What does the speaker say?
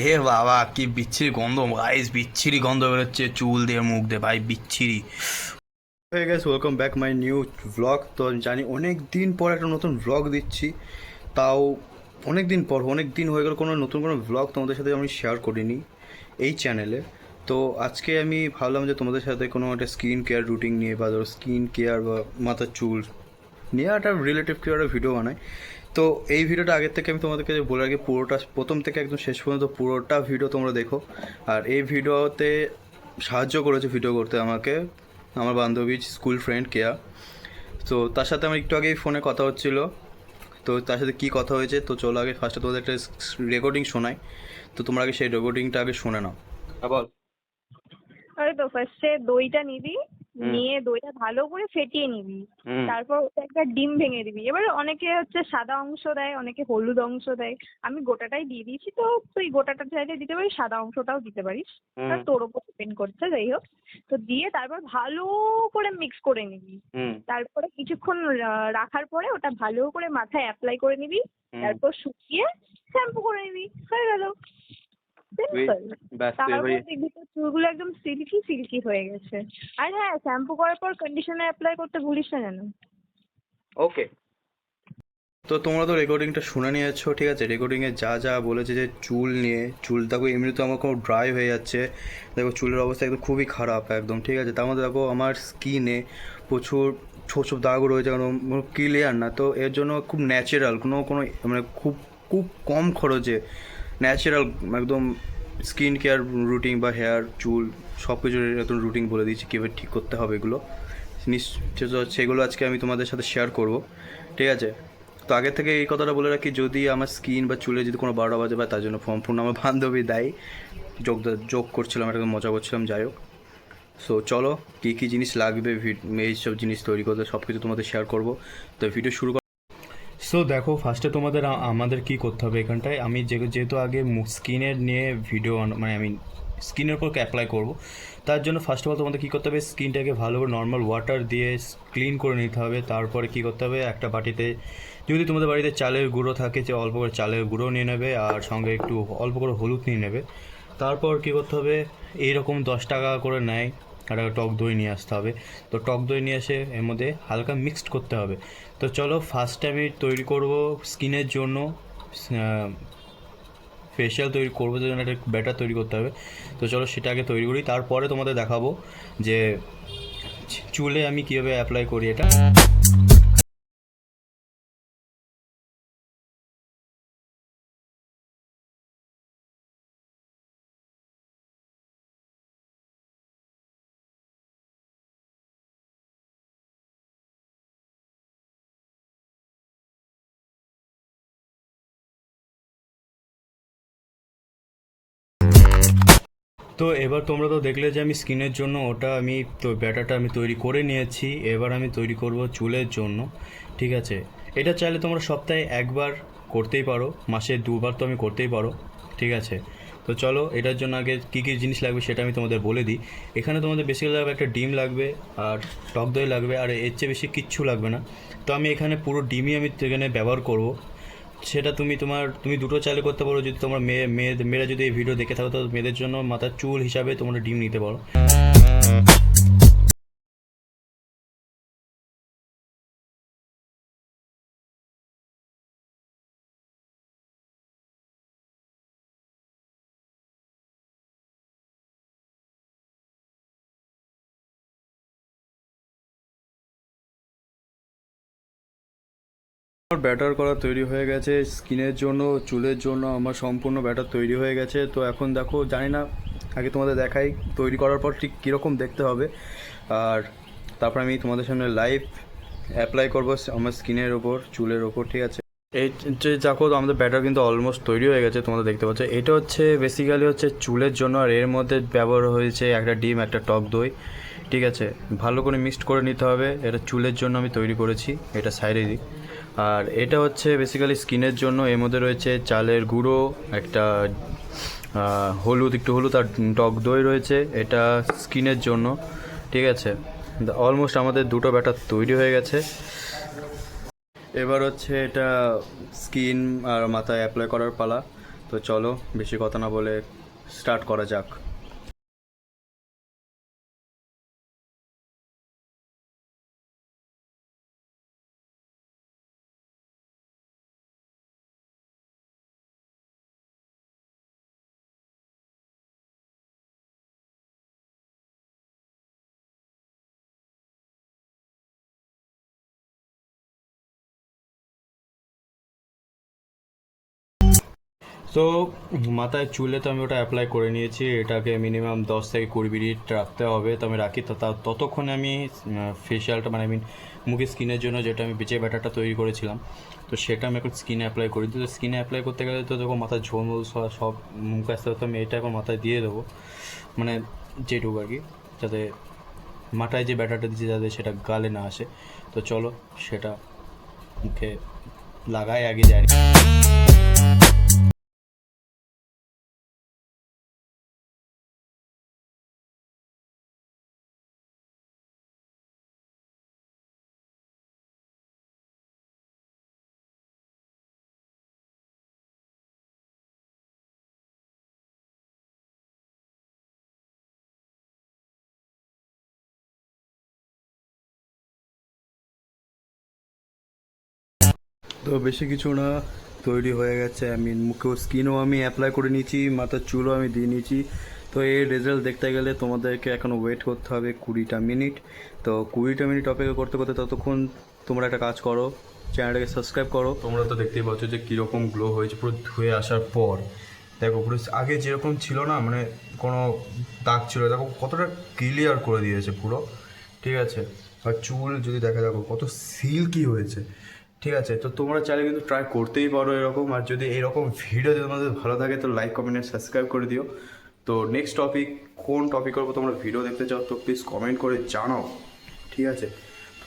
এ বাবা কি বিচ্ছিরি গন্ধ গাইস, বিচ্ছিরি গন্ধ বেরোচ্ছে চুল দিয়ে মুখ দিয়ে ভাই, বিচ্ছিরি হয়ে গেছে। Welcome back my new vlog. তো আমি জানি অনেক দিন পর একটা নতুন ভ্লগ দিচ্ছি, তাও অনেক দিন পর, অনেক দিন হয়ে গেল কোনো নতুন কোনো ভ্লগ তোমাদের সাথে আমি শেয়ার করিনি এই চ্যানেলে। তো আজকে আমি ভাবলাম যে তোমাদের সাথে কোনো একটা স্কিন কেয়ার রুটিন নিয়ে বা ধরো স্কিন কেয়ার বা মাথার চুল নিয়ে একটা রিলেটিভ কেউ একটা ভিডিও বানাই। তো এই ভিডিওটা আগের থেকে আমি তোমাদেরকে বলে রাখি, পুরোটা প্রথম থেকে একদম শেষ পর্যন্ত পুরোটা ভিডিও তোমরা দেখো। আর এই ভিডিওতে সাহায্য করেছে ভিডিও করতে আমাকে আমার বান্ধবী স্কুল ফ্রেন্ড কেয়া। তো তার সাথে আমার একটু আগেই ফোনে কথা হচ্ছিল। তো তার সাথে কী কথা হয়েছে, তো চলো আগে ফার্স্টে তোমাদের একটা রেকর্ডিং শোনাই। তো তোমরা আগে সেই রেকর্ডিংটা আগে শুনে নাও। বল। আরে তো ফার্স্টে দইটা নিবি, হুম নিয়ে দইটা ভালো করে ফেটিয়ে নিবি। হুম তারপর ওতে একটা ডিম ভেঙে দিবি। এবার অনেকে হচ্ছে সাদা অংশ দেয়, অনেকে হলুদ অংশ দেয়। আমি গোটাটাই দিয়ে দিয়েছি, তো তুই গোটাটা চাইলে দিতে পারিস, সাদা অংশটাও দিতে পারিস। হুম তোর ওপর ডিপেন্ড করছে, যাই হোক। তো দিয়ে তারপর ভালো করে মিক্স করে নিবি। হুম তারপরে কিছুক্ষণ রাখার পরে ওটা ভালো করে মাথায় অ্যাপ্লাই করে নিবি। হুম তারপর শুকিয়ে শ্যাম্পু করে নিবি, হয়ে গেল। সিম্পল। ব্যাস তুই তারপর হয়ে দেখবি তোর চুলগুলো একদম সিল্কি সিল্কি হয়ে গেছে। আর হ্যাঁ, শ্যাম্পু করার পর কন্ডিশনার অ্যাপ্লাই করতে ভুলিস না যেন। ওকে। তো তোমরা তো রেকর্ডিংটা শুনে নিয়েছো, ঠিক আছে। রেকর্ডিংয়ে যা যা বলেছে যে চুল নিয়ে, চুল দেখো এমনি তো আমার খুব ড্রাই হয়ে যাচ্ছে, দেখো চুলের অবস্থা একদম খুবই খারাপ একদম, ঠিক আছে। তার মধ্যে দেখো আমার স্কিনে প্রচুর ছোট ছোট দাগ রয়েছে, কারণ ক্লিয়ার না। তো এর জন্য খুব ন্যাচারাল কোনো কোনো মানে খুব খুব কম খরচে ন্যাচারাল একদম স্কিন কেয়ার রুটিন বা হেয়ার চুল সব কিছুর একদম রুটিন বলে দিয়েছি কীভাবে ঠিক করতে হবে এগুলো। নিশ্চয় সেগুলো আজকে আমি তোমাদের সাথে শেয়ার করব, ঠিক আছে। তো আগে থেকে এই কথাটা বলে রাখি, যদি আমার স্কিন বা চুলে যদি কোনো বারোটা বাজে পায় তার জন্য সম্পূর্ণ আমার বান্ধবী দায়ী। যোগ করছিলাম, একটা মজা করছিলাম, যাই হোক। সো চলো, কী কী জিনিস লাগবে এইসব জিনিস তৈরি করতে সব কিছু তোমাদের শেয়ার করব। তো ভিডিও শুরু। সো দেখো, ফার্স্টে তোমাদের আমাদের কি করতে হবে এখানটায়, আমি যেহেতু আগে স্কিনের নিয়ে ভিডিও মানে আমি স্কিনের উপর অ্যাপ্লাই করব, তার জন্য ফার্স্ট অফ অল তোমাদের কী করতে হবে, স্কিনটাকে ভালো করে নর্মাল ওয়াটার দিয়ে ক্লিন করে নিতে হবে। তারপরে কী করতে হবে, একটা বাটিতে যদি তোমাদের বাড়িতে চালের গুঁড়ো থাকে, যে অল্প করে চালের গুঁড়ো নিয়ে নেবে, আর সঙ্গে একটু অল্প করে হলুদ নিয়ে নেবে। তারপর কী করতে হবে, এইরকম 10 টাকা করে নেয় একটা টক দই নিয়ে আসতে হবে। তো টক দই নিয়ে এসে এর মধ্যে হালকা মিক্সড করতে হবে। তো চলো, ফার্স্টে আমি তৈরি করব স্কিনের জন্য ফেশিয়াল তৈরি করবো, যে জন্য একটা ব্যাটার তৈরি করতে হবে। তো চলো সেটা আগে তৈরি করি, তারপরে তোমাদের দেখাবো যে চুলে আমি কীভাবে অ্যাপ্লাই করি এটা। তো এবার তোমরা তো দেখলে যে আমি স্কিনের জন্য ওটা আমি তো ব্যাটারটা আমি তৈরি করে নিয়েছি। এবার আমি তৈরি করব চুলের জন্য, ঠিক আছে। এটা চাইলে তোমরা সপ্তাহে একবার করতেই পারো, মাসে 2বার তো আমি করতেই পারো, ঠিক আছে। তো চলো, এটার জন্য আগে কী কী জিনিস লাগবে সেটা আমি তোমাদের বলে দিই। এখানে তোমাদের বেসিক্যালি লাগবে একটা ডিম লাগবে, আর টক দই লাগবে, আর এর চেয়ে বেশি কিচ্ছু লাগবে না। তো আমি এখানে পুরো ডিমই আমি এখানে ব্যবহার করব। সেটা তুমি দুটো চাইলে করতে পারো, যদি তোমার মেয়েরা যদি এই ভিডিও দেখে থাকো, তো মেয়েদের জন্য মাথার চুল হিসাবে তোমরা ডিম নিতে পারো। আমার ব্যাটার করা তৈরি হয়ে গেছে স্কিনের জন্য, চুলের জন্য আমার সম্পূর্ণ ব্যাটার তৈরি হয়ে গেছে। তো এখন দেখো, জানি না, আগে তোমাদের দেখাই তৈরি করার পর ঠিক কীরকম দেখতে হবে। আর তারপর আমি তোমাদের সামনে লাইভ অ্যাপ্লাই করবো আমার স্কিনের ওপর, চুলের ওপর, ঠিক আছে। এই যে দেখো, আমাদের ব্যাটার কিন্তু অলমোস্ট তৈরি হয়ে গেছে, তোমরা দেখতে পাচ্ছ। এটা হচ্ছে বেসিক্যালি হচ্ছে চুলের জন্য, আর এর মধ্যে ব্যবহার হয়েছে একটা ডিম, একটা টক দই, ঠিক আছে। ভালো করে মিক্সড করে নিতে হবে। এটা চুলের জন্য আমি তৈরি করেছি, এটা সাইডে দিই। আর এটা হচ্ছে বেসিক্যালি স্কিনের জন্য, এর মধ্যে রয়েছে চালের গুঁড়ো, একটা একটু হলুদ আর টক দই রয়েছে, এটা স্কিনের জন্য, ঠিক আছে। অলমোস্ট আমাদের দুটো ব্যাটার তৈরি হয়ে গেছে। এবার হচ্ছে এটা স্কিন আর মাথায় অ্যাপ্লাই করার পালা। তো চলো বেশি কথা না বলে স্টার্ট করা যাক। তো মাথায় চুলে তো আমি ওটা অ্যাপ্লাই করে নিয়েছি, এটাকে মিনিমাম 10 থেকে 20 মিনিট রাখতে হবে। তো আমি রাখি, তো ততক্ষণে আমি ফেশিয়ালটা মানে মুখের স্কিনের জন্য যেটা আমি যে ব্যাটারটা তৈরি করেছিলাম, তো সেটা আমি এখন স্কিনে অ্যাপ্লাই করি। তো স্কিনে অ্যাপ্লাই করতে গেলে তো দেখো মাথার ঝোল সব মুখ আসতে হতো, আমি এটা এখন মাথায় দিয়ে দেবো, মানে যেটুকু আর কি, যাতে মাথায় যে ব্যাটারটা দিচ্ছে যাতে সেটা গালে না আসে। তো চলো সেটা মুখে লাগাই আগে যায়। তো বেশি কিছু না, তৈরি হয়ে গেছে। আমি মুখেও স্কিনও আমি অ্যাপ্লাই করে নিয়েছি, মাথার চুলও আমি দিয়ে নিয়েছি। তো এর রেজাল্ট দেখতে গেলে তোমাদেরকে এখনও ওয়েট করতে হবে 20টা মিনিট। তো 20টা মিনিট অপেক্ষা করতে করতে ততক্ষণ তোমরা একটা কাজ করো, চ্যানেলটাকে সাবস্ক্রাইব করো। তোমরা তো দেখতেই পাচ্ছ যে কীরকম গ্লো হয়েছে পুরো ধুয়ে আসার পর। দেখো পুরো আগে যেরকম ছিল না, মানে কোনো দাগ ছিল, দেখো কতটা ক্লিয়ার করে দিয়েছে পুরো, ঠিক আছে। আর চুল যদি দেখো কত সিল্কি হয়েছে, ঠিক আছে। তো তোমরা চাইলে কিন্তু ট্রাই করতেই পারো এরকম। আর যদি এরকম ভিডিও যদি তোমাদের ভালো থাকে তো লাইক কমেন্ট আর সাবস্ক্রাইব করে দিও। তো নেক্সট টপিক কোন টপিকের উপর তোমরা ভিডিও দেখতে চাও তো প্লিজ কমেন্ট করে জানাও, ঠিক আছে।